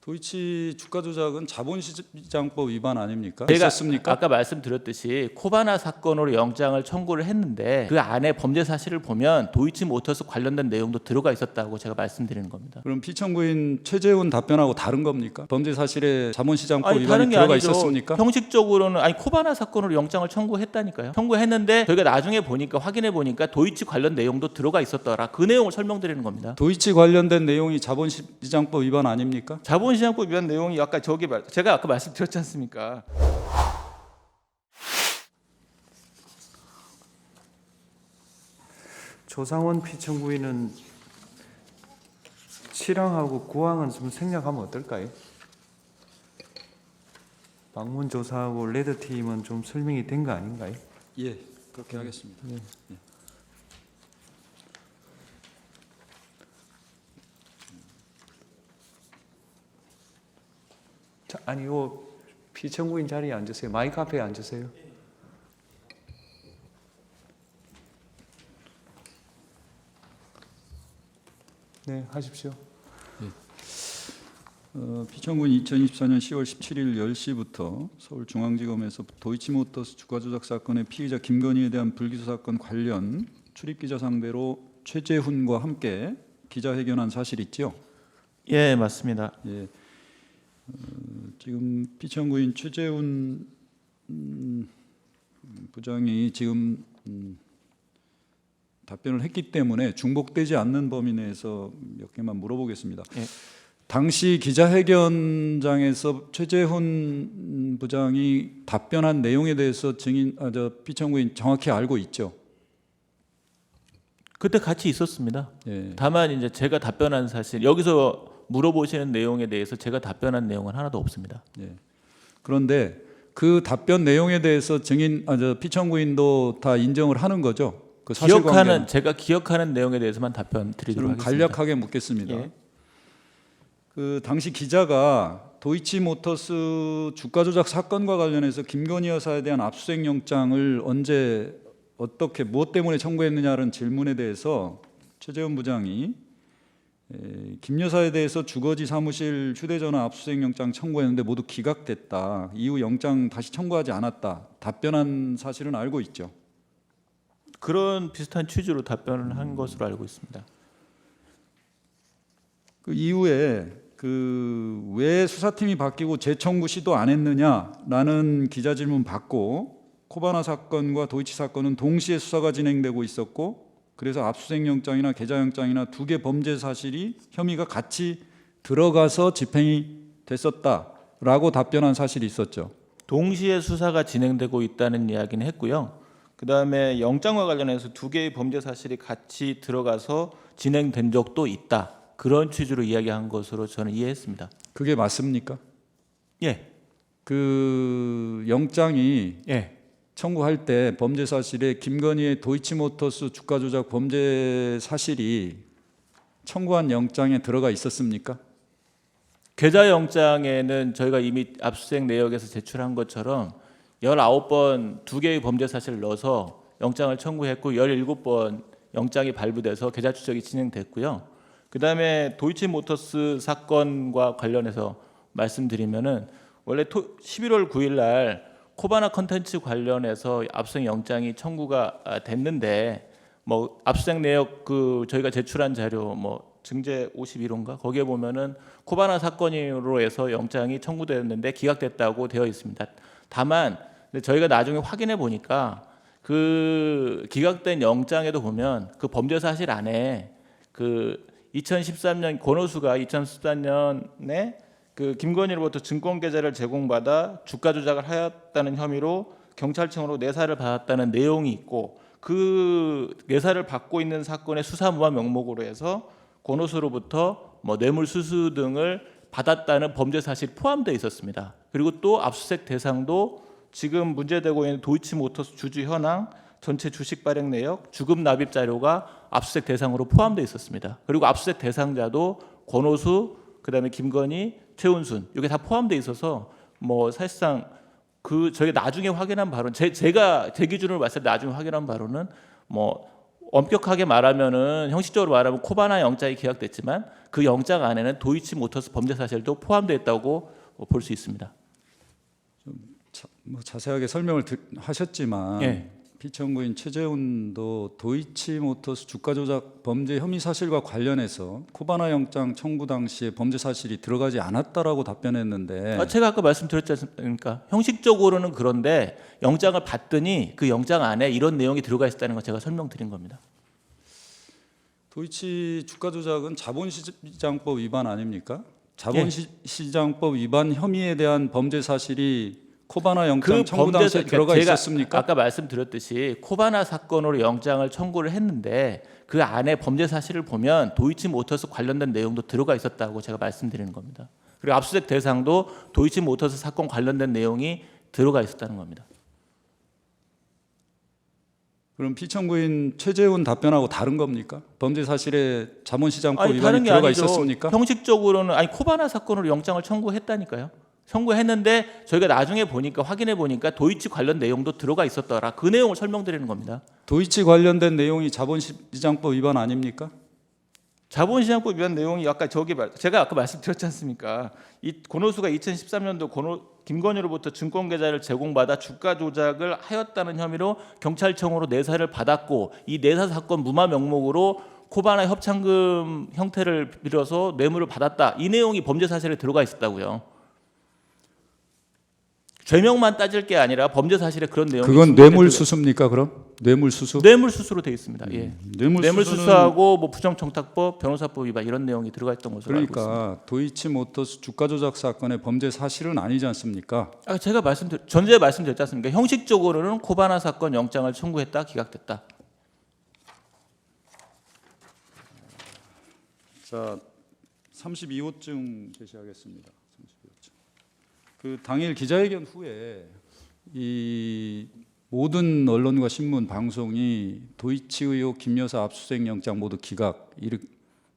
도이치 주가 조작은 자본시장법 위반 아닙니까? 제가 있었습니까? 아까 말씀드렸듯이 코바나 사건으로 영장을 청구를 했는데 그 안에 범죄 사실을 보면 도이치모터스 관련된 내용도 들어가 있었다고 제가 말씀드리는 겁니다. 그럼 피청구인 최재훈 답변하고 다른 겁니까? 범죄 사실에 자본시장법 아니, 위반이 다른 게 들어가 아니죠. 있었습니까? 형식적으로는 코바나 사건으로 영장을 청구했다니까요. 청구했는데 저희가 나중에 보니까 확인해 보니까 도이치 관련 내용도 들어가 있었더라. 그 내용을 설명드리는 겁니다. 도이치 관련된 내용이 자본시장법 위반 아닙니까? 자본시장법 위반 내용이 아까 제가 아까 말씀드렸지 않습니까? 조상원 피청구인은 7항하고 9항은 좀 생략하면 어떨까요? 방문 조사하고 레드팀은 좀 설명이 된 거 아닌가요? 예, 그렇게 하겠습니다. 예. 자, 아니 요 피청구인 자리에 앉으세요. 마이크 앞에 앉으세요. 네, 하십시오. 피청구인 2024년 10월 17일 10시부터 서울중앙지검에서 도이치모터스 주가 조작 사건의 피의자 김건희에 대한 불기소 사건 관련 출입기자 상대로 최재훈과 함께 기자회견한 사실 있죠? 예, 맞습니다. 예. 지금 피청구인 최재훈 부장이 지금 답변을 했기 때문에 중복되지 않는 범위 내에서 몇 개만 물어보겠습니다. 예. 당시 기자회견장에서 최재훈 부장이 답변한 내용에 대해서 피청구인 정확히 알고 있죠? 그때 같이 있었습니다. 예. 다만 이제 제가 답변한 사실 여기서 물어보시는 내용에 대해서 제가 답변한 내용은 하나도 없습니다. 예. 그런데 그 답변 내용에 대해서 피청구인도 다 인정을 하는 거죠? 그 사실관계는. 제가 기억하는 내용에 대해서만 답변 드리도록 저는 하겠습니다. 간략하게 묻겠습니다. 예. 그 당시 기자가 도이치모터스 주가 조작 사건과 관련해서 김건희 여사에 대한 압수수색 영장을 언제 어떻게 무엇 때문에 청구했느냐는 질문에 대해서 최재훈 부장이 김 여사에 대해서 주거지 사무실 휴대전화 압수수색 영장 청구했는데 모두 기각됐다. 이후 영장 다시 청구하지 않았다. 답변한 사실은 알고 있죠. 그런 비슷한 취지로 답변을 한 것으로 알고 있습니다. 그 이후에 왜 수사팀이 바뀌고 재청구 시도 안 했느냐라는 기자 질문 받고 코바나 사건과 도이치 사건은 동시에 수사가 진행되고 있었고 그래서 압수수색 영장이나 계좌 영장이나 두 개 범죄 사실이 혐의가 같이 들어가서 집행이 됐었다라고 답변한 사실이 있었죠. 동시에 수사가 진행되고 있다는 이야기는 했고요. 그다음에 영장과 관련해서 두 개의 범죄 사실이 같이 들어가서 진행된 적도 있다. 그런 취지로 이야기한 것으로 저는 이해했습니다. 그게 맞습니까? 예. 그 영장이 예. 청구할 때 범죄 사실에 김건희의 도이치모터스 주가 조작 범죄 사실이 청구한 영장에 들어가 있었습니까? 계좌 영장에는 저희가 이미 압수수색 내역에서 제출한 것처럼 19번 두 개의 범죄 사실을 넣어서 영장을 청구했고 17번 영장이 발부돼서 계좌 추적이 진행됐고요. 그다음에 도이치모터스 사건과 관련해서 말씀드리면은 원래 11월 9일 날 코바나 컨텐츠 관련해서 압수수색 영장이 청구가 됐는데 뭐 압수수색 내역 저희가 제출한 자료 증제 51호인가 거기에 보면은 코바나 사건으로 해서 영장이 청구되었는데 기각됐다고 되어 있습니다. 다만 저희가 나중에 확인해 보니까 그 기각된 영장에도 보면 그 범죄 사실 안에 2013년 권오수가 2014년에 그 김건희로부터 증권 계좌를 제공받아 주가 조작을 하였다는 혐의로 경찰청으로 내사를 받았다는 내용이 있고 그 내사를 받고 있는 사건의 수사무한 명목으로 해서 권오수로부터 뇌물 수수 등을 받았다는 범죄 사실이 포함되어 있었습니다. 그리고 또 압수수색 대상도 지금 문제되고 있는 도이치모터스 주주 현황, 전체 주식 발행 내역, 주급 납입 자료가 압수수색 대상으로 포함되어 있었습니다. 그리고 압수수색 대상자도 권오수, 그다음에 김건희, 최은순 이게 다 포함되어 있어서 사실상 저희가 나중에 확인한 바로는 제가 제 기준으로 봤을 때 나중에 확인한 바로는 엄격하게 말하면은 형식적으로 말하면 코바나 영장이 기각됐지만 그 영장 안에는 도이치모터스 범죄 사실도 포함되어 있다고 볼 수 있습니다. 뭐 자세하게 설명을 하셨지만 예. 피청구인 최재훈도 도이치모터스 주가 조작 범죄 혐의 사실과 관련해서 코바나 영장 청구 당시에 범죄 사실이 들어가지 않았다라고 답변했는데 제가 아까 말씀드렸지 않습니까? 형식적으로는 그런데 영장을 봤더니 그 영장 안에 이런 내용이 들어가 있었다는 거 제가 설명드린 겁니다. 도이치 주가 조작은 자본시장법 위반 아닙니까? 자본시장법 위반 혐의에 대한 범죄 사실이 코바나 영장 청구 당시에 들어가 제가 있었습니까? 아까 말씀드렸듯이 코바나 사건으로 영장을 청구를 했는데 그 안에 범죄 사실을 보면 도이치모터스 관련된 내용도 들어가 있었다고 제가 말씀드리는 겁니다. 그리고 압수수색 대상도 도이치모터스 사건 관련된 내용이 들어가 있었다는 겁니다. 그럼 피청구인 최재훈 답변하고 다른 겁니까? 범죄 사실에 자본시장법 아니, 위반이 다른 게 들어가 아니죠. 있었습니까? 형식적으로는 코바나 사건으로 영장을 청구했다니까요. 청구했는데 저희가 나중에 보니까 확인해 보니까 도이치 관련 내용도 들어가 있었더라. 그 내용을 설명드리는 겁니다. 도이치 관련된 내용이 자본시장법 위반 아닙니까? 자본시장법 위반 내용이 아까 제가 아까 말씀드렸지 않습니까? 이 권오수가 2013년도 김건희로부터 증권 계좌를 제공받아 주가 조작을 하였다는 혐의로 경찰청으로 내사를 받았고 이 내사 사건 무마 명목으로 코바나 협찬금 형태를 빌어서 뇌물을 받았다. 이 내용이 범죄 사실에 들어가 있었다고요. 죄명만 따질 게 아니라 범죄 사실에 그런 내용이 그건 뇌물수수입니까? 그럼 뇌물수수? 뇌물수수로 돼 있습니다. 예. 뇌물수수는 뇌물수수하고 뭐 부정청탁법, 변호사법 위반 이런 내용이 들어가 있던 것으로 알고 있습니다. 그러니까 도이치모터스 주가 조작 사건의 범죄 사실은 아니지 않습니까? 제가 전제 말씀드렸지 않습니까? 형식적으로는 코바나 사건 영장을 청구했다, 기각됐다. 자, 32호증 제시하겠습니다. 32호증. 그 당일 기자회견 후에 이 모든 언론과 신문, 방송이 도이치 의혹 김 여사 압수수색 영장 모두 기각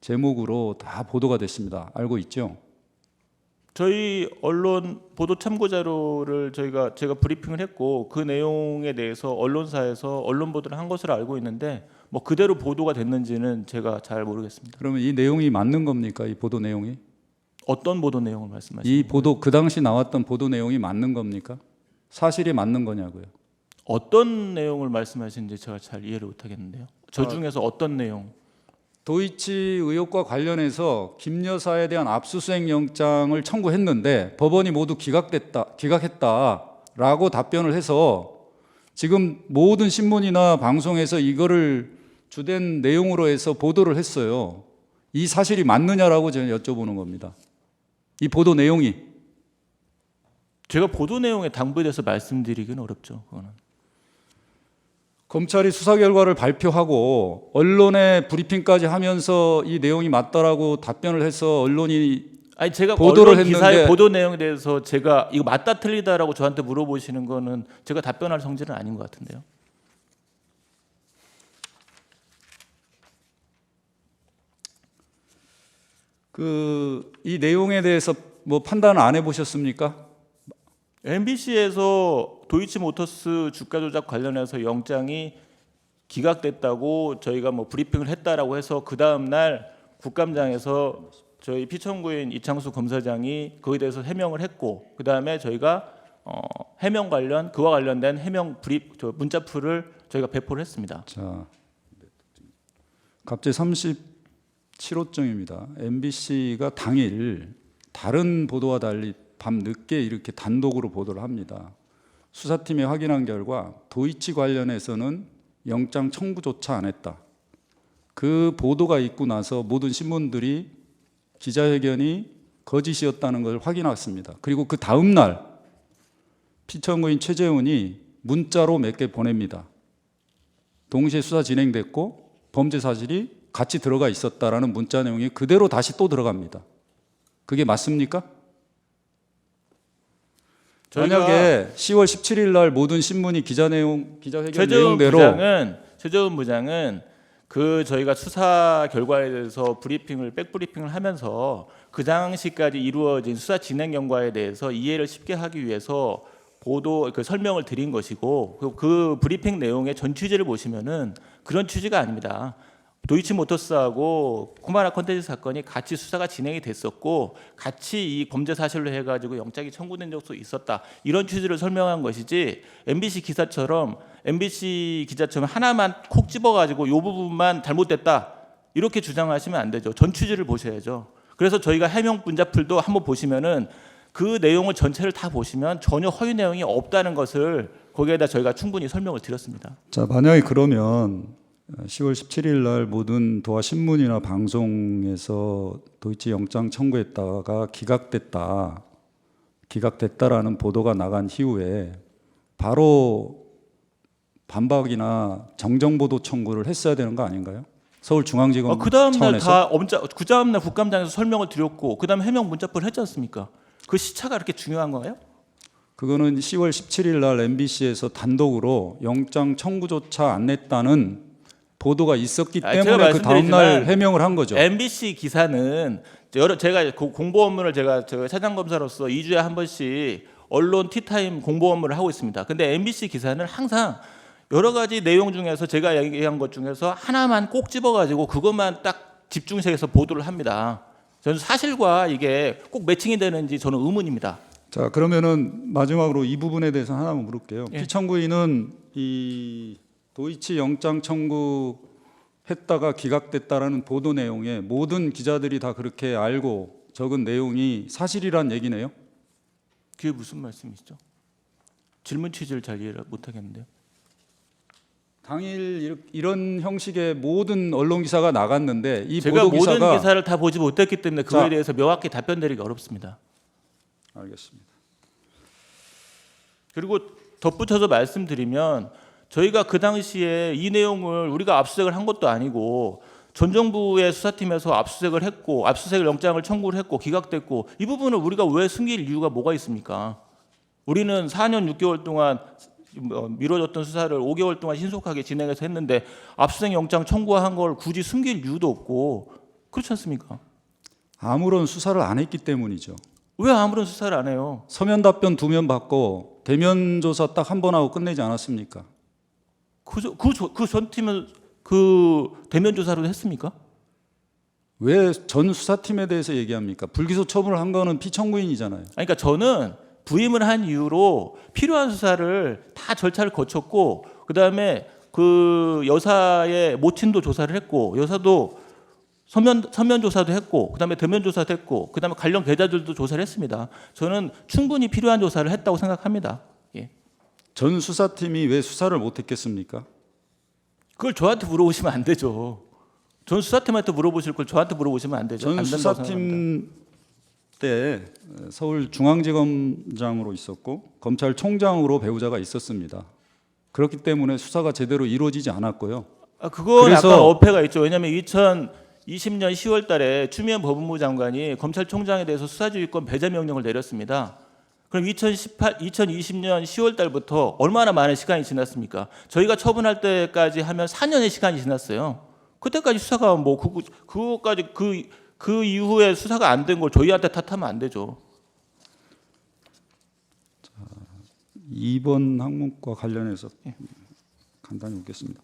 제목으로 다 보도가 됐습니다. 알고 있죠? 저희 언론 보도 참고 자료를 제가 브리핑을 했고 그 내용에 대해서 언론사에서 언론 보도를 한 것으로 알고 있는데 뭐 그대로 보도가 됐는지는 제가 잘 모르겠습니다. 그러면 이 내용이 맞는 겁니까? 이 보도 내용이? 어떤 보도 내용을 말씀하시는 이 거예요? 보도 그 당시 나왔던 보도 내용이 맞는 겁니까? 사실이 맞는 거냐고요? 어떤 내용을 말씀하시는지 제가 잘 이해를 못하겠는데요. 저 중에서 어떤 내용? 도이치 의혹과 관련해서 김 여사에 대한 압수수색 영장을 청구했는데 법원이 모두 기각했다라고 답변을 해서 지금 모든 신문이나 방송에서 이거를 주된 내용으로 해서 보도를 했어요. 이 사실이 맞느냐라고 저는 여쭤보는 겁니다. 이 보도 내용이. 제가 보도 내용에 당부돼서 말씀드리기는 어렵죠. 그거는. 검찰이 수사 결과를 발표하고 언론에 브리핑까지 하면서 이 내용이 맞다라고 답변을 해서 언론이 제가 보도를 언론 기사의 했는데 보도 내용에 대해서 제가 이거 맞다 틀리다라고 저한테 물어보시는 거는 제가 답변할 성질은 아닌 것 같은데요. 이 내용에 대해서 뭐 판단 안 해보셨습니까? MBC에서 도이치모터스 주가 조작 관련해서 영장이 기각됐다고 저희가 뭐 브리핑을 했다라고 해서 그 다음 날 국감장에서 저희 피청구인 이창수 검사장이 거기에 대해서 해명을 했고 그 다음에 저희가 해명 그와 관련된 해명 문자풀을 저희가 배포를 했습니다. 자, 갑자기 37호증입니다. MBC가 당일 다른 보도와 달리 밤 늦게 이렇게 단독으로 보도를 합니다. 수사팀이 확인한 결과 도이치 관련해서는 영장 청구조차 안 했다. 그 보도가 있고 나서 모든 신문들이 기자회견이 거짓이었다는 걸 확인했습니다. 그리고 그 다음 날 피청구인 최재훈이 문자로 몇 개 보냅니다. 동시에 수사 진행됐고 범죄 사실이 같이 들어가 있었다라는 문자 내용이 그대로 다시 또 들어갑니다. 그게 맞습니까? 만약에 10월 17일 날 모든 신문이 기자회견 내용대로 최재훈 부장은 저희가 수사 결과에 대해서 백브리핑을 하면서 그 당시까지 이루어진 수사 진행 경과에 대해서 이해를 쉽게 하기 위해서 보도 그 설명을 드린 것이고 그 브리핑 내용의 전 취지를 보시면은 그런 취지가 아닙니다. 도이치모터스하고 코마나 컨텐츠 사건이 같이 수사가 진행이 됐었고 같이 이 범죄 사실로 해가지고 영장이 청구된 적도 있었다 이런 취지를 설명한 것이지 MBC 기자처럼 하나만 콕 집어가지고 이 부분만 잘못됐다 이렇게 주장하시면 안 되죠. 전 취지를 보셔야죠. 그래서 저희가 해명 분자풀도 한번 보시면은 그 내용을 전체를 다 보시면 전혀 허위 내용이 없다는 것을 거기에다 저희가 충분히 설명을 드렸습니다. 자, 만약에 그러면 10월 17일 날 모든 도하 신문이나 방송에서 도이치 영장 청구했다가 기각됐다라는 보도가 나간 이후에 바로 반박이나 정정보도 청구를 했어야 되는 거 아닌가요? 서울중앙지검 그 다음날 차원에서? 그 다음날 국감장에서 설명을 드렸고 그 다음에 해명 문자풀 했지 않습니까? 그 시차가 그렇게 중요한 거예요? 그거는 10월 17일 날 MBC에서 단독으로 영장 청구조차 안 냈다는 보도가 있었기 때문에 그 다음날 해명을 한 거죠. MBC 기사는 제가 공보 업무를 제가 차장 검사로서 2주에 한 번씩 언론 티타임 공보 업무를 하고 있습니다. 근데 MBC 기사는 항상 여러 가지 내용 중에서 제가 얘기한 것 중에서 하나만 꼭 집어가지고 그것만 딱 집중해서 보도를 합니다. 저는 사실과 이게 꼭 매칭이 되는지 저는 의문입니다. 자, 그러면은 마지막으로 이 부분에 대해서 하나만 물을게요. 예. 피청구인은 이 도이치 영장 청구했다가 기각됐다라는 보도 내용에 모든 기자들이 다 그렇게 알고 적은 내용이 사실이란 얘기네요. 그게 무슨 말씀이시죠? 질문 취지를 잘 이해를 못하겠는데요. 당일 이런 형식의 모든 언론 기사가 나갔는데 이 제가 보도 기사가 모든 기사를 다 보지 못했기 때문에 그거에 자, 대해서 명확히 답변드리기 어렵습니다. 알겠습니다. 그리고 덧붙여서 말씀드리면 저희가 그 당시에 이 내용을 우리가 압수수색을 한 것도 아니고 전 정부의 수사팀에서 압수수색을 했고 압수수색 영장을 청구를 했고 기각됐고 이 부분을 우리가 왜 숨길 이유가 뭐가 있습니까? 우리는 4년 6개월 동안 미뤄졌던 수사를 5개월 동안 신속하게 진행해서 했는데 압수수색 영장 청구한 걸 굳이 숨길 이유도 없고 그렇지 않습니까? 아무런 수사를 안 했기 때문이죠. 왜 아무런 수사를 안 해요? 서면 답변 2면 받고 대면 조사 딱 한 번 하고 끝내지 않았습니까? 그 전 팀은 그 대면 조사로 했습니까? 왜 전 수사팀에 대해서 얘기합니까? 불기소 처분을 한 거는 피청구인이잖아요. 그러니까 저는 부임을 한 이후로 필요한 수사를 다 절차를 거쳤고 그다음에 그 여사의 모친도 조사를 했고 여사도 서면 조사도 했고 그다음에 대면 조사도 했고 그다음에 관련 계좌들도 조사를 했습니다. 저는 충분히 필요한 조사를 했다고 생각합니다. 예. 전 수사팀이 왜 수사를 못했겠습니까? 그걸 저한테 물어보시면 안 되죠. 전 수사팀한테 물어보실 걸 저한테 물어보시면 안 되죠. 전 안 된다고 생각합니다. 수사팀 때 서울중앙지검장으로 있었고 검찰총장으로 배우자가 있었습니다. 그렇기 때문에 수사가 제대로 이루어지지 않았고요. 그건 그래서- 약간 어폐가 있죠. 왜냐하면 2020년 10월 달에 추미애 법무부 장관이 검찰총장에 대해서 수사지휘권 배제 명령을 내렸습니다. 그럼 2020년 10월 달부터 얼마나 많은 시간이 지났습니까? 저희가 처분할 때까지 하면 4년의 시간이 지났어요. 그때까지 수사가 뭐 그거까지 그 이후에 수사가 안 된 걸 저희한테 탓하면 안 되죠. 2번 항목과 관련해서 간단히 묻겠습니다.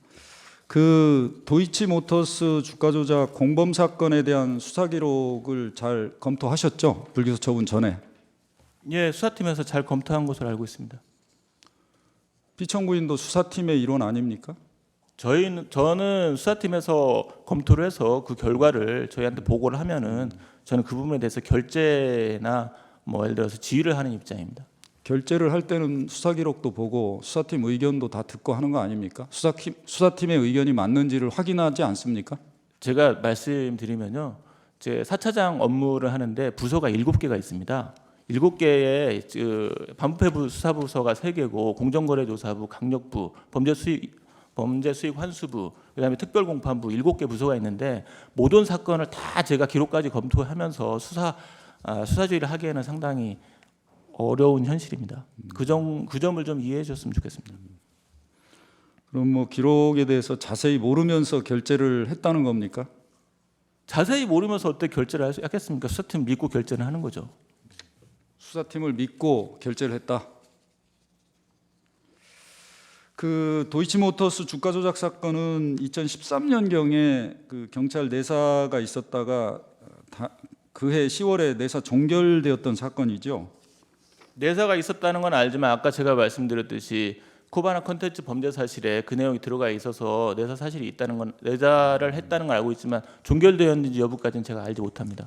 그 도이치모터스 주가 조작 공범 사건에 대한 수사 기록을 잘 검토하셨죠? 불기소 처분 전에. 예, 수사팀에서 잘 검토한 것으로 알고 있습니다. 피청구인도 수사팀의 일원 아닙니까? 저는 수사팀에서 검토를 해서 그 결과를 저희한테 보고를 하면은 저는 그 부분에 대해서 결재나 뭐 예를 들어서 지휘를 하는 입장입니다. 결재를 할 때는 수사 기록도 보고 수사팀 의견도 다 듣고 하는 거 아닙니까? 수사팀의 의견이 맞는지를 확인하지 않습니까? 제가 말씀드리면요, 제 4차장 업무를 하는데 부서가 7개가 있습니다. 7개의 반부패부 수사부서가 3개고 공정거래조사부, 강력부, 범죄수익 환수부, 그다음에 특별공판부 7개 부서가 있는데 모든 사건을 다 제가 기록까지 검토하면서 수사주의를 하기에는 상당히 어려운 현실입니다. 그 점을 좀 이해해 주셨으면 좋겠습니다. 그럼 뭐 기록에 대해서 자세히 모르면서 결재를 했다는 겁니까? 자세히 모르면서 어떻게 결재를 하겠습니까? 수사팀 믿고 결재를 하는 거죠. 수사팀을 믿고 결재를 했다. 그 도이치모터스 주가 조작 사건은 2013년경에 그 경찰 내사가 있었다가 그해 10월에 내사 종결되었던 사건이죠. 내사가 있었다는 건 알지만 아까 제가 말씀드렸듯이 코바나 컨텐츠 범죄 사실에 그 내용이 들어가 있어서 내사 사실이 있다는 건 내사를 했다는 걸 알고 있지만 종결되었는지 여부까지는 제가 알지 못합니다.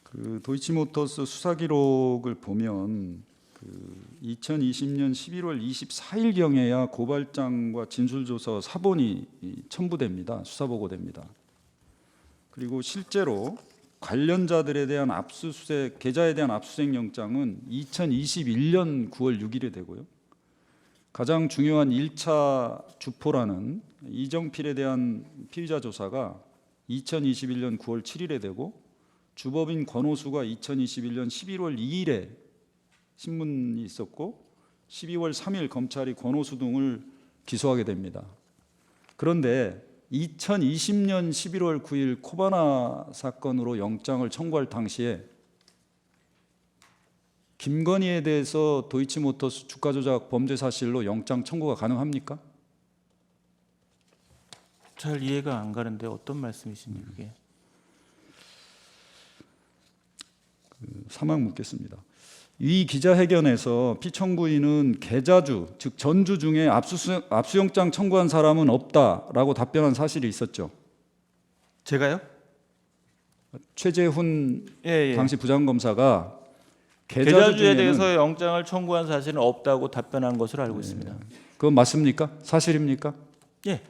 그 도이치모터스 수사 기록을 보면 그 2020년 11월 24일 경에야 고발장과 진술조서 사본이 첨부됩니다. 수사 보고됩니다. 그리고 실제로 관련자들에 대한 압수수색 계좌에 대한 압수수색 영장은 2021년 9월 6일에 되고요. 가장 중요한 1차 주포라는 이정필에 대한 피의자 조사가 2021년 9월 7일에 되고 주법인 권오수가 2021년 11월 2일에 신문이 있었고 12월 3일 검찰이 권오수 등을 기소하게 됩니다. 그런데 2020년 11월 9일 코바나 사건으로 영장을 청구할 당시에 김건희에 대해서 도이치모터스 주가 조작 범죄 사실로 영장 청구가 가능합니까? 잘 이해가 안 가는데 어떤 말씀이십니까 그게? 사망 묻겠습니다. 위 기자회견에서 피청구인은 계좌주, 즉 전주 중에 압수영장 청구한 사람은 없다라고 답변한 사실이 있었죠. 제가요? 최재훈 예. 당시 부장검사가 계좌주에 대해서 영장을 청구한 사실은 없다고 답변한 것으로 알고 있습니다. 그건 맞습니까? 사실입니까? 예.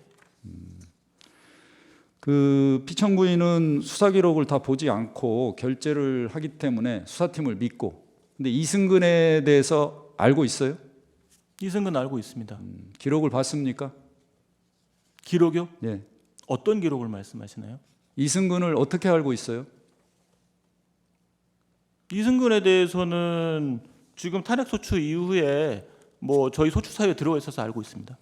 그 피청구인은 수사 기록을 다 보지 않고 결재를 하기 때문에 수사팀을 믿고, 근데 이승근에 대해서 알고 있어요? 이승근 알고 있습니다. 기록을 봤습니까? 기록이요? 네. 어떤 기록을 말씀하시나요? 이승근을 어떻게 알고 있어요? 이승근에 대해서는 지금 탄핵 소추 이후에 뭐 저희 소추 사유에 들어가 있어서 알고 있습니다.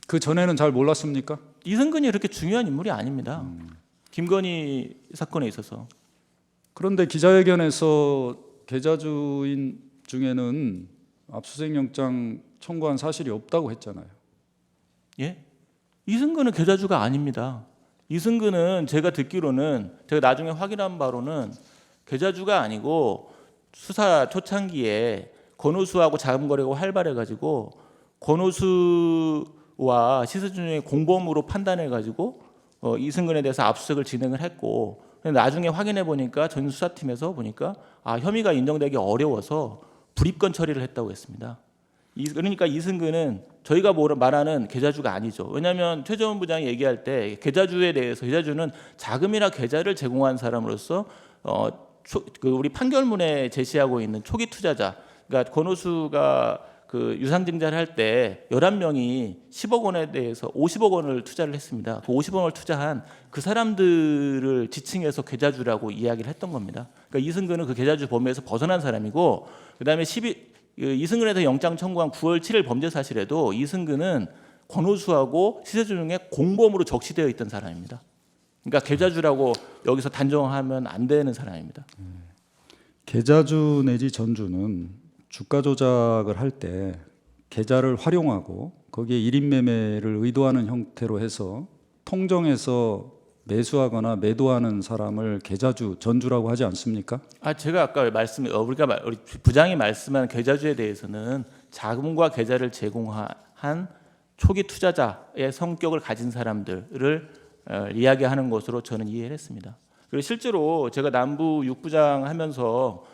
그 전에는 잘 몰랐습니까? 이승근이 그렇게 중요한 인물이 아닙니다. 김건희 사건에 있어서. 그런데 기자회견에서 계좌주인 중에는 압수수색 영장 청구한 사실이 없다고 했잖아요. 예? 이승근은 계좌주가 아닙니다. 이승근은 제가 듣기로는 제가 나중에 확인한 바로는 계좌주가 아니고 수사 초창기에 권오수하고 자금 거래가 활발해가지고 권오수와 시세준의 공범으로 판단해가지고 이승근에 대해서 압수수색을 진행을 했고, 나중에 확인해 보니까 전 수사팀에서 보니까 혐의가 인정되기 어려워서 불입건 처리를 했다고 했습니다. 그러니까 이승근은 저희가 말하는 계좌주가 아니죠. 왜냐하면 최재원 부장이 얘기할 때 계좌주에 대해서 계좌주는 자금이나 계좌를 제공한 사람으로서 우리 판결문에 제시하고 있는 초기 투자자, 그러니까 권오수가 그 유상증자를 할 때 11명이 10억 원에 대해서 50억 원을 투자를 했습니다. 그 50억 원을 투자한 그 사람들을 지칭해서 계좌주라고 이야기를 했던 겁니다. 그러니까 이승근은 그 계좌주 범위에서 벗어난 사람이고, 그다음에 이승근에 대해서 영장 청구한 9월 7일 범죄 사실에도 이승근은 권오수하고 시세준의 공범으로 적시되어 있던 사람입니다. 그러니까 계좌주라고 여기서 단정하면 안 되는 사람입니다. 계좌주 내지 전주는 주가 조작을 할 때 계좌를 활용하고 거기에 1인 매매를 의도하는 형태로 해서 통정해서 매수하거나 매도하는 사람을 계좌주, 전주라고 하지 않습니까? 제가 아까 우리 부장이 말씀한 계좌주에 대해서는 자금과 계좌를 제공한 초기 투자자의 성격을 가진 사람들을 이야기하는 것으로 저는 이해를 했습니다. 그리고 실제로 제가 남부 육부장 하면서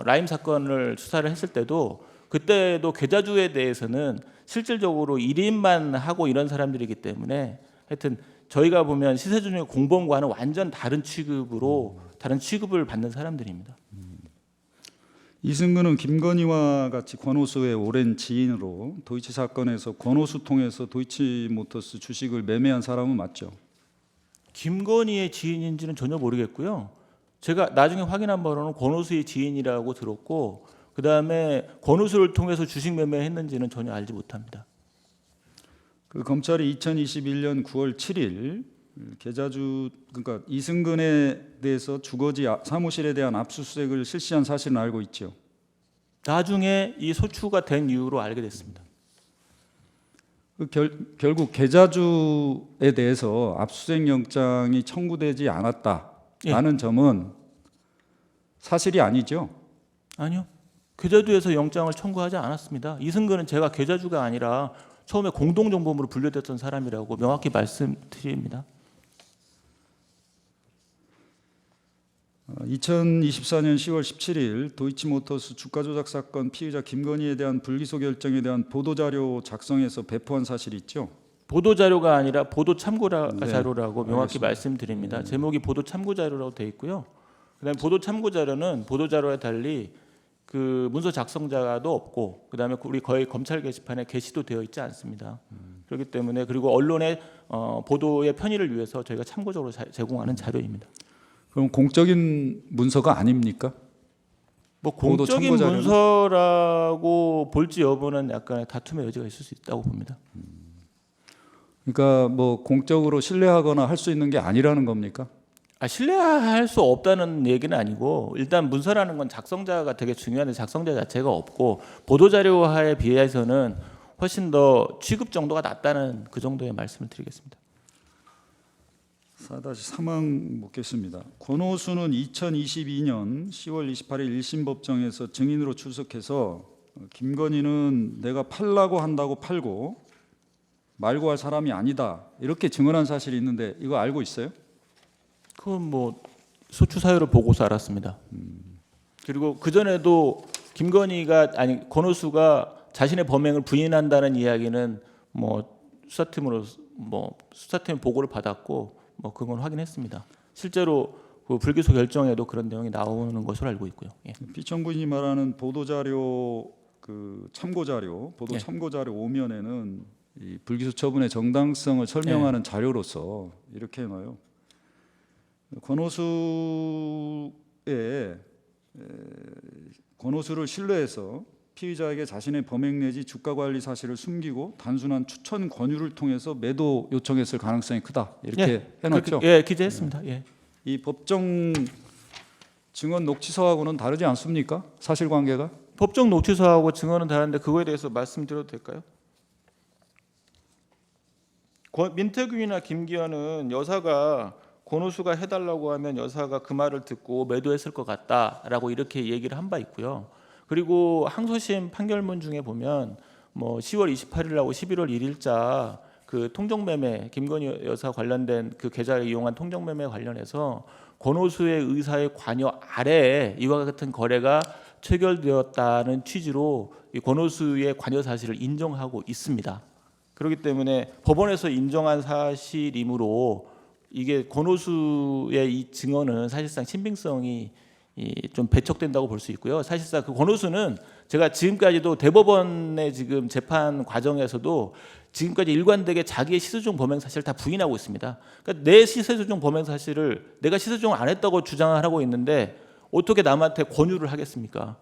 라임 사건을 수사를 했을 때도 그때도 계좌주에 대해서는 실질적으로 1인만 하고 이런 사람들이기 때문에 하여튼 저희가 보면 시세준의 공범과는 완전 다른 취급을 받는 사람들입니다. 이승근은 김건희와 같이 권오수의 오랜 지인으로 도이치 사건에서 권오수 통해서 도이치모터스 주식을 매매한 사람은 맞죠? 김건희의 지인인지는 전혀 모르겠고요. 제가 나중에 확인한 바로는 권오수의 지인이라고 들었고, 그 다음에 권오수를 통해서 주식 매매했는지는 전혀 알지 못합니다. 그 검찰이 2021년 9월 7일 계좌주, 그러니까 이승근에 대해서 주거지 사무실에 대한 압수수색을 실시한 사실은 알고 있죠. 나중에 이 소추가 된 이후로 알게 됐습니다. 결국 계좌주에 대해서 압수수색 영장이 청구되지 않았다라는 점은 사실이 아니죠. 아니요. 계좌주에서 영장을 청구하지 않았습니다. 이승근은 제가 계좌주가 아니라 처음에 공동정범으로 분류됐던 사람이라고 명확히 말씀드립니다. 2024년 10월 17일 도이치모터스 주가 조작 사건 피의자 김건희에 대한 불기소 결정에 대한 보도자료 작성해서 배포한 사실이 있죠. 보도 자료가 아니라 보도 참고 네, 자료라고 명확히 알겠습니다. 말씀드립니다. 제목이 보도 참고 자료라고 되어 있고요. 그다음에 보도 참고 자료는 보도 자료와 달리 그 문서 작성자도 없고 그다음에 우리 거의 검찰 게시판에 게시도 되어 있지 않습니다. 그렇기 때문에 그리고 언론의 보도의 편의를 위해서 저희가 참고적으로 제공하는 자료입니다. 그럼 공적인 문서가 아닙니까? 뭐 보도 공적인 참고 자료는? 문서라고 볼지 여부는 약간의 다툼의 여지가 있을 수 있다고 봅니다. 그러니까 뭐 공적으로 신뢰하거나 할 수 있는 게 아니라는 겁니까? 신뢰할 수 없다는 얘기는 아니고 일단 문서라는 건 작성자가 되게 중요한데 작성자 자체가 없고 보도자료화에 비해서는 훨씬 더 취급 정도가 낮다는 그 정도의 말씀을 드리겠습니다. 4-3항 묻겠습니다. 권오수는 2022년 10월 28일 1심 법정에서 증인으로 출석해서 김건희는 내가 팔라고 한다고 팔고 말고 할 사람이 아니다 이렇게 증언한 사실이 있는데 이거 알고 있어요? 그건 뭐 소추 사유를 보고서 알았습니다. 그리고 그 전에도 김건희가 아니 권오수가 자신의 범행을 부인한다는 이야기는 뭐 수사팀 보고를 받았고 뭐 그건 확인했습니다. 실제로 그 불기소 결정에도 그런 내용이 나오는 것으로 알고 있고요. 예. 피청구인이 말하는 보도자료 그 참고자료 보도 예. 참고자료 5면에는 이 불기소 처분의 정당성을 설명하는 자료로서 이렇게 해놔요. 권오수를 신뢰해서 피의자에게 자신의 범행 내지 주가 관리 사실을 숨기고 단순한 추천 권유를 통해서 매도 요청했을 가능성이 크다 이렇게 해놨죠. 기재했습니다. 예. 이 법정 증언 녹취서하고는 다르지 않습니까? 사실관계가? 법정 녹취서하고 증언은 다른데 그거에 대해서 말씀드려도 될까요? 민태균이나 김기현은 여사가 권오수가 해달라고 하면 여사가 그 말을 듣고 매도했을 것 같다라고 이렇게 얘기를 한 바 있고요. 그리고 항소심 판결문 중에 보면 뭐 10월 28일하고 11월 1일자 그 통정매매 김건희 여사 관련된 그 계좌를 이용한 통정매매 관련해서 권오수의 의사의 관여 아래에 이와 같은 거래가 체결되었다는 취지로 이 권오수의 관여 사실을 인정하고 있습니다. 그렇기 때문에 법원에서 인정한 사실이므로 이게 권오수의 이 증언은 사실상 신빙성이 좀 배척된다고 볼 수 있고요. 사실상 그 권오수는 제가 지금까지도 대법원의 지금 재판 과정에서도 지금까지 일관되게 자기의 시세종 범행 사실을 다 부인하고 있습니다. 그러니까 내 시세종 범행 사실을 내가 시세종 안 했다고 주장을 하고 있는데 어떻게 남한테 권유를 하겠습니까?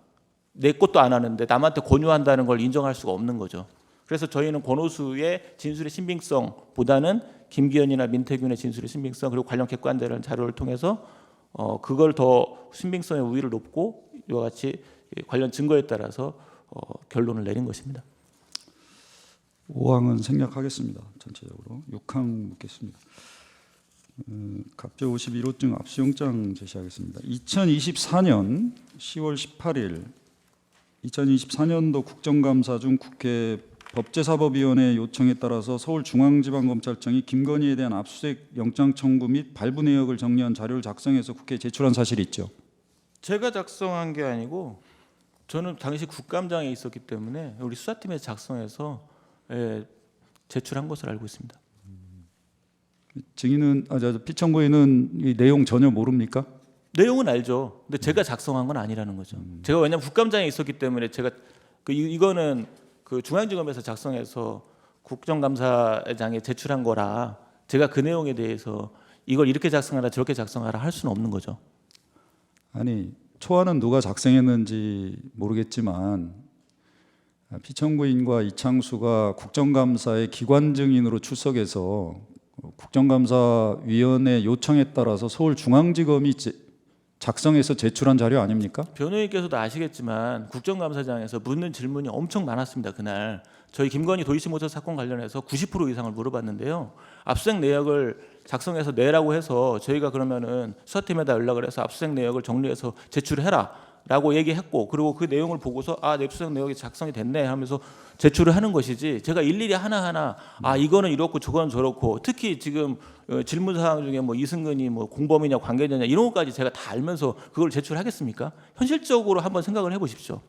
내 것도 안 하는데 남한테 권유한다는 걸 인정할 수가 없는 거죠. 그래서 저희는 권오수의 진술의 신빙성보다는 김기현이나 민태균의 진술의 신빙성 그리고 관련 객관되는 자료를 통해서 그걸 더 신빙성의 우위를 높고 이와 같이 관련 증거에 따라서 결론을 내린 것입니다. 5항은 생략하겠습니다. 전체적으로 6항 묻겠습니다. 갑질 51호증 압수영장 제시하겠습니다. 2024년 10월 18일 2024년도 국정감사 중 국회 법제사법위원회 요청에 따라서 서울중앙지방검찰청이 김건희에 대한 압수수색 영장 청구 및 발부 내역을 정리한 자료를 작성해서 국회에 제출한 사실이 있죠. 제가 작성한 게 아니고 저는 당시 국감장에 있었기 때문에 우리 수사팀에서 작성해서 제출한 것으로 알고 있습니다. 증인은 피청구인은 이 내용 전혀 모릅니까? 내용은 알죠. 근데 제가 작성한 건 아니라는 거죠. 제가 왜냐하면 국감장에 있었기 때문에 제가 이거는 그 중앙지검에서 작성해서 국정감사장에 제출한 거라 제가 그 내용에 대해서 이걸 이렇게 작성하라 저렇게 작성하라 할 수는 없는 거죠. 아니 초안은 누가 작성했는지 모르겠지만 피청구인과 이창수가 국정감사에 기관 증인으로 출석해서 국정감사위원회 요청에 따라서 서울중앙지검이 작성해서 제출한 자료 아닙니까? 변호인께서도 아시겠지만 국정감사장에서 묻는 질문이 엄청 많았습니다. 그날 저희 김건희 도이치모터 사건 관련해서 90% 이상을 물어봤는데요. 압수수색 내역을 작성해서 내라고 해서 저희가 그러면은 수사팀에다 연락을 해서 압수수색 내역을 정리해서 제출해라라고 얘기했고, 그리고 그 내용을 보고서 압수수색 내역이 작성이 됐네 하면서 제출을 하는 것이지, 제가 일일이 하나하나 이거는 이렇고 저거는 저렇고, 특히 지금 질문 사항 중에 뭐 이승근이 뭐 공범이냐 관계자냐 이런 것까지 제가 다 알면서 그걸 제출하겠습니까? 현실적으로 한번 생각을 해보십시오.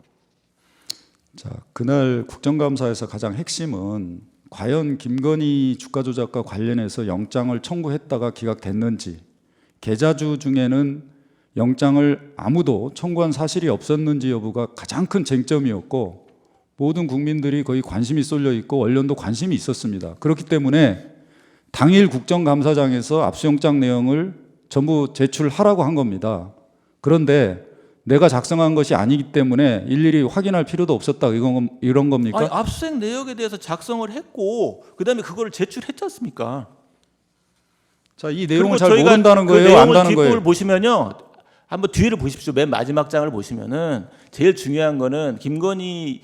자, 그날 국정감사에서 가장 핵심은 과연 김건희 주가 조작과 관련해서 영장을 청구했다가 기각됐는지, 계좌주 중에는 영장을 아무도 청구한 사실이 없었는지 여부가 가장 큰 쟁점이었고, 모든 국민들이 거의 관심이 쏠려 있고 언론도 관심이 있었습니다. 그렇기 때문에 당일 국정감사장에서 압수영장 내용을 전부 제출하라고 한 겁니다. 그런데 내가 작성한 것이 아니기 때문에 일일이 확인할 필요도 없었다, 이런 겁니까? 아니, 압수수색 내역에 대해서 작성을 했고 그다음에 그거를 제출했지 않습니까? 자, 이 내용을 잘 저희가 모른다는 그 거예요, 내용을 안다는 뒷부분을 거예요? 보시면요, 한번 뒤를 보십시오. 맨 마지막 장을 보시면은 제일 중요한 거는 김건희에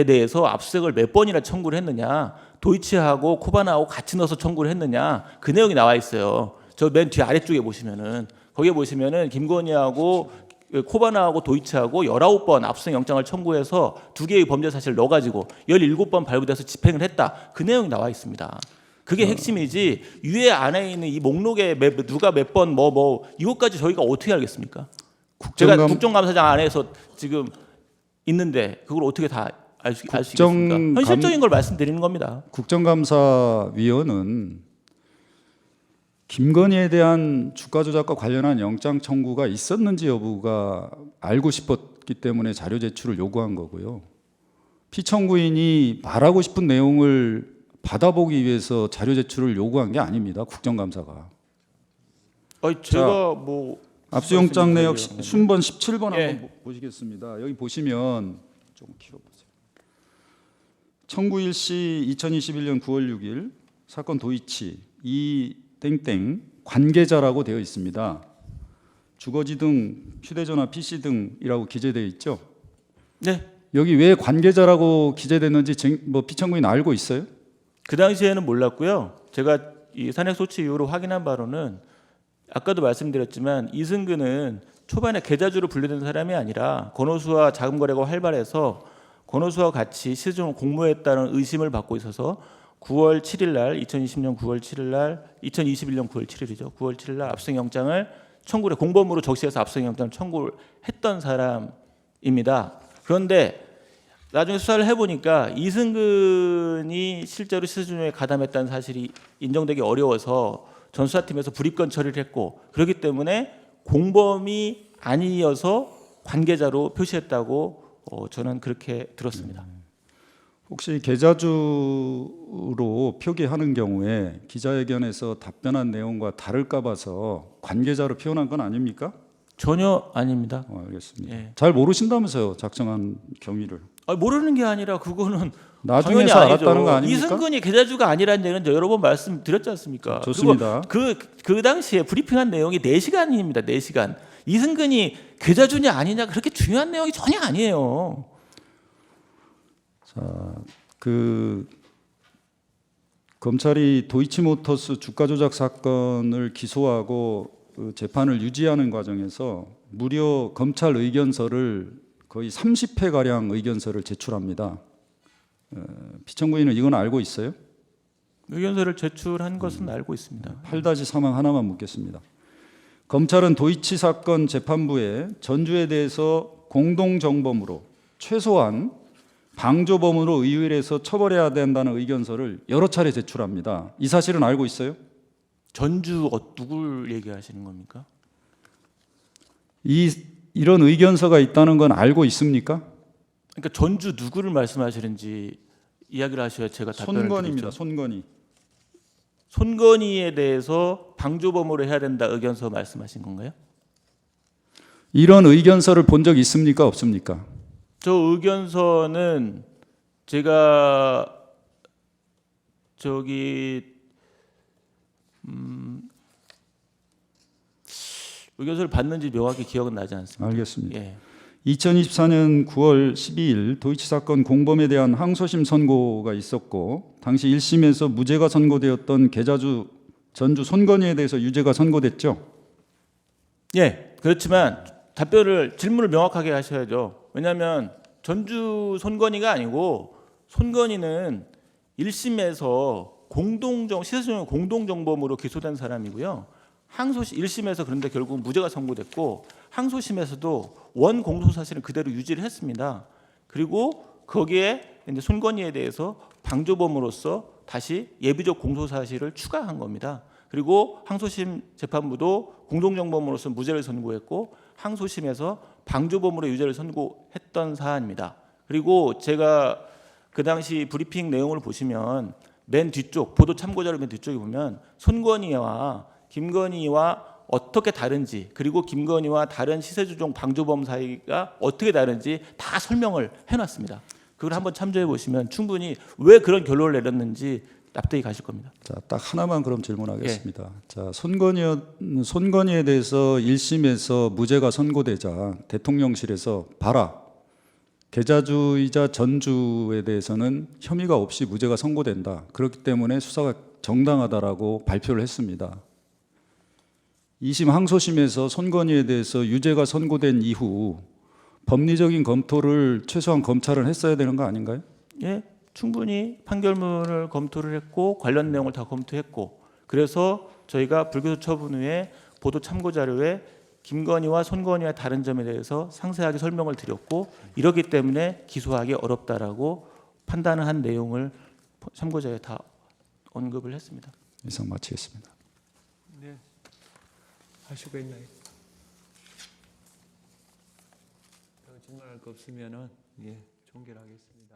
대해서 압수수색을 몇 번이나 청구를 했느냐, 도이치하고 코바나하고 같이 넣어서 청구를 했느냐, 그 내용이 나와 있어요. 저 맨 뒤 아래쪽에 보시면은, 거기에 보시면은 김건희하고 코바나하고 도이치하고 19번 압수수색 영장을 청구해서 두 개의 범죄 사실을 넣어가지고 17번 발부돼서 집행을 했다, 그 내용이 나와 있습니다. 그게 핵심이지, 위에 안에 있는 이 목록에 누가 몇 번 이것까지 저희가 어떻게 알겠습니까? 제가 국정감사장 안에서 지금 있는데 그걸 어떻게 다 알 수 있겠습니까? 현실적인 걸 말씀드리는 겁니다. 국정감사위원은 김건희에 대한 주가 조작과 관련한 영장 청구가 있었는지 여부가 알고 싶었기 때문에 자료 제출을 요구한 거고요. 피청구인이 말하고 싶은 내용을 받아보기 위해서 자료 제출을 요구한 게 아닙니다, 국정감사가. 제가 뭐 압수영장 내역 말씀드리려고 순번 17번 예. 한번 보시겠습니다. 여기 보시면 좀 길어보세요. 청구일시 2021년 9월 6일 사건 도이치 이 땡땡 관계자라고 되어 있습니다. 주거지 등 휴대전화 PC 등이라고 기재되어 있죠. 네. 여기 왜 관계자라고 기재됐는지 피청구인 알고 있어요? 그 당시에는 몰랐고요. 제가 이 산핵 소치 이후로 확인한 바로는 아까도 말씀드렸지만 이승근은 초반에 계좌주로 분류된 사람이 아니라 권오수와 자금 거래가 활발해서 권오수와 같이 시중을 공모했다는 의심을 받고 있어서 9월 7일 날 2020년 9월 7일 날 2021년 9월 7일이죠. 9월 7일 날 압수수색 영장을 청구를 공범으로 적시해서 압수수색 영장을 청구를 했던 사람입니다. 그런데 나중에 수사를 해보니까 이승근이 실제로 시세준용에 가담했다는 사실이 인정되기 어려워서 전수사팀에서 불입건 처리를 했고, 그렇기 때문에 공범이 아니어서 관계자로 표시했다고 저는 그렇게 들었습니다. 혹시 계좌주로 표기하는 경우에 기자회견에서 답변한 내용과 다를까 봐서 관계자로 표현한 건 아닙니까? 전혀 아닙니다. 알겠습니다. 예. 잘 모르신다면서요, 작성한 경위를. 모르는 게 아니라 그거는 나중에서 당연히 알았다는 아니죠. 거 아닙니까? 이승근이 계좌주가 아니라는 얘기는 여러 번 말씀드렸지 않습니까? 좋습니다. 그 당시에 브리핑한 내용이 4시간입니다. 4시간. 이승근이 계좌주냐 아니냐 그렇게 중요한 내용이 전혀 아니에요. 자, 검찰이 도이치모터스 주가 조작 사건을 기소하고 재판을 유지하는 과정에서 무려 검찰 의견서를 거의 30회 가량 의견서를 제출합니다. 피청구인은 이건 알고 있어요? 의견서를 제출한 것은 알고 있습니다. 8-3항 하나만 묻겠습니다. 검찰은 도이치 사건 재판부에 전주에 대해서 공동정범으로 최소한 방조범으로 의율해서 처벌해야 된다는 의견서를 여러 차례 제출합니다. 이 사실은 알고 있어요? 전주 누굴 얘기하시는 겁니까? 이런 의견서가 있다는 건 알고 있습니까? 그러니까 전주 누구를 말씀하시는지 이야기를 하셔야 제가 답변을 손건희입니다. 드리죠. 손건희. 손건희에 대해서 방조범으로 해야 된다 의견서 말씀하신 건가요? 이런 의견서를 본 적 있습니까? 없습니까? 저 의견서는 제가 의견서를 받는지 명확히 기억은 나지 않습니다. 알겠습니다. 예. 2024년 9월 12일 도이치 사건 공범에 대한 항소심 선고가 있었고 당시 1심에서 무죄가 선고되었던 계좌주 전주 손건희에 대해서 유죄가 선고됐죠. 예, 그렇지만 질문을 명확하게 하셔야죠. 왜냐하면 전주 손건희가 아니고 손건희는 1심에서 시세조정 공동정범으로 기소된 사람이고요. 1심에서 그런데 결국 무죄가 선고됐고 항소심에서도 원 공소 사실은 그대로 유지를 했습니다. 그리고 거기에 이제 손건희에 대해서 방조범으로서 다시 예비적 공소 사실을 추가한 겁니다. 그리고 항소심 재판부도 공동정범으로서 무죄를 선고했고 항소심에서 방조범으로 유죄를 선고했던 사안입니다. 그리고 제가 그 당시 브리핑 내용을 보시면 맨 뒤쪽 보도 참고 자료 맨 뒤쪽에 보면 손건희와 김건희와 어떻게 다른지 그리고 김건희와 다른 시세조정 방조범 사이가 어떻게 다른지 다 설명을 해놨습니다. 그걸 한번 참조해 보시면 충분히 왜 그런 결론을 내렸는지 납득이 가실 겁니다. 자, 딱 하나만 그럼 질문하겠습니다. 자, 손건희에 대해서 1심에서 무죄가 선고되자 대통령실에서 봐라. 계좌주이자 전주에 대해서는 혐의가 없이 무죄가 선고된다. 그렇기 때문에 수사가 정당하다라고 발표를 했습니다. 2심 항소심에서 손건희에 대해서 유죄가 선고된 이후 법리적인 검토를 최소한 검찰은 했어야 되는 거 아닌가요? 예, 충분히 판결문을 검토를 했고 관련 내용을 다 검토했고 그래서 저희가 불기소 처분 후에 보도 참고 자료에 김건희와 손건희와 다른 점에 대해서 상세하게 설명을 드렸고 이렇기 때문에 기소하기 어렵다라고 판단을 한 내용을 참고 자료에 다 언급을 했습니다. 이상 마치겠습니다. 네. 하실 거 있나요? 더 질문할 거 없으면은 예, 종결하겠습니다.